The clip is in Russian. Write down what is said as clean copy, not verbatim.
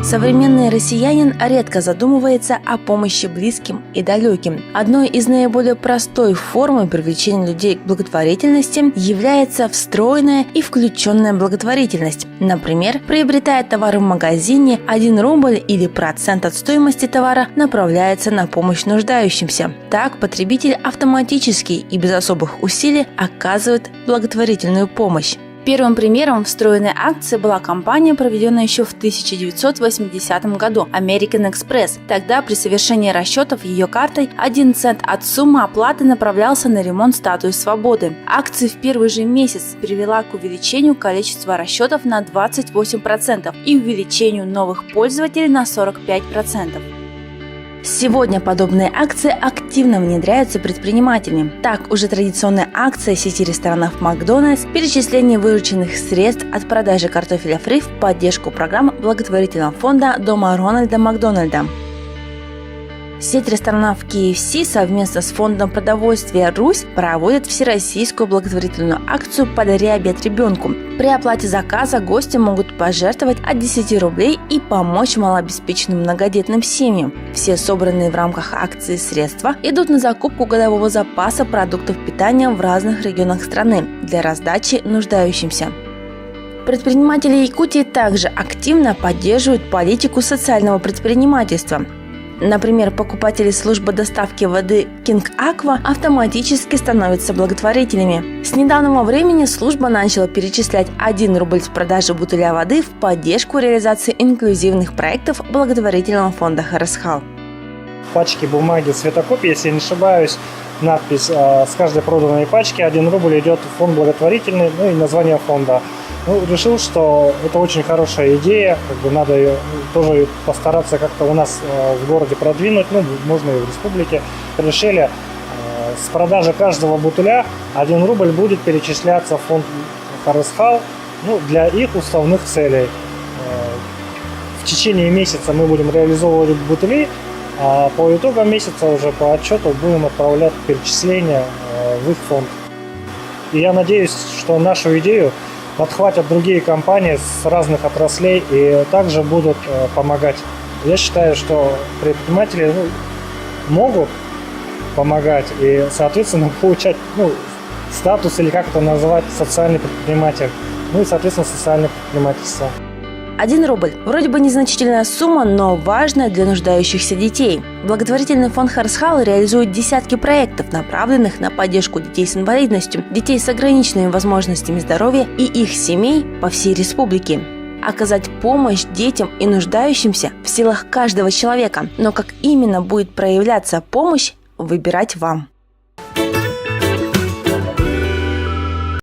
Современный россиянин редко задумывается о помощи близким и далеким. Одной из наиболее простой форм привлечения людей к благотворительности является встроенная и включенная благотворительность. Например, приобретая товар в магазине, 1 рубль или процент от стоимости товара направляется на помощь нуждающимся. Так потребитель автоматически и без особых усилий оказывает благотворительную помощь. Первым примером встроенной акции была кампания, проведенная еще в 1980 году American Express. Тогда при совершении расчетов ее картой 1 цент от суммы оплаты направлялся на ремонт статуи Свободы. Акция в первый же месяц привела к увеличению количества расчетов на 28% и увеличению новых пользователей на 45%. Сегодня подобные акции активно внедряются предпринимателями. Так, уже традиционная акция сети ресторанов «Макдональдс» – перечисление вырученных средств от продажи картофеля фри в поддержку программ благотворительного фонда дома Рональда Макдональда. Сеть ресторанов KFC совместно с фондом продовольствия «Русь» проводит всероссийскую благотворительную акцию «Подари обед ребенку». При оплате заказа гости могут пожертвовать от 10 рублей и помочь малообеспеченным многодетным семьям. Все собранные в рамках акции средства идут на закупку годового запаса продуктов питания в разных регионах страны для раздачи нуждающимся. Предприниматели Якутии также активно поддерживают политику социального предпринимательства. Например, покупатели службы доставки воды King Aqua автоматически становятся благотворителями. С недавнего времени служба начала перечислять 1 рубль с продажи бутыля воды в поддержку реализации инклюзивных проектов благотворительного фонда «Харасхал». Пачки бумаги цветокопии, если не ошибаюсь, надпись с каждой проданной пачки 1 рубль идет в фонд благотворительный, и название фонда. Решил, что это очень хорошая идея, надо ее тоже постараться как-то у нас в городе продвинуть, можно и в республике. Решили, с продажи каждого бутыля 1 рубль будет перечисляться в фонд «Харасхал» для их уставных целей. В течение месяца мы будем реализовывать бутыли, а по итогам месяца уже по отчету будем отправлять перечисления в их фонд. И я надеюсь, что нашу идею подхватят другие компании с разных отраслей и также будут помогать. Я считаю, что предприниматели могут помогать и, соответственно, получать статус, или как это называть, социальный предприниматель, и, соответственно, социальное предпринимательство. 1 рубль. Вроде бы незначительная сумма, но важная для нуждающихся детей. Благотворительный фонд «Харасхал» реализует десятки проектов, направленных на поддержку детей с инвалидностью, детей с ограниченными возможностями здоровья и их семей по всей республике. Оказать помощь детям и нуждающимся в силах каждого человека. Но как именно будет проявляться помощь, выбирать вам.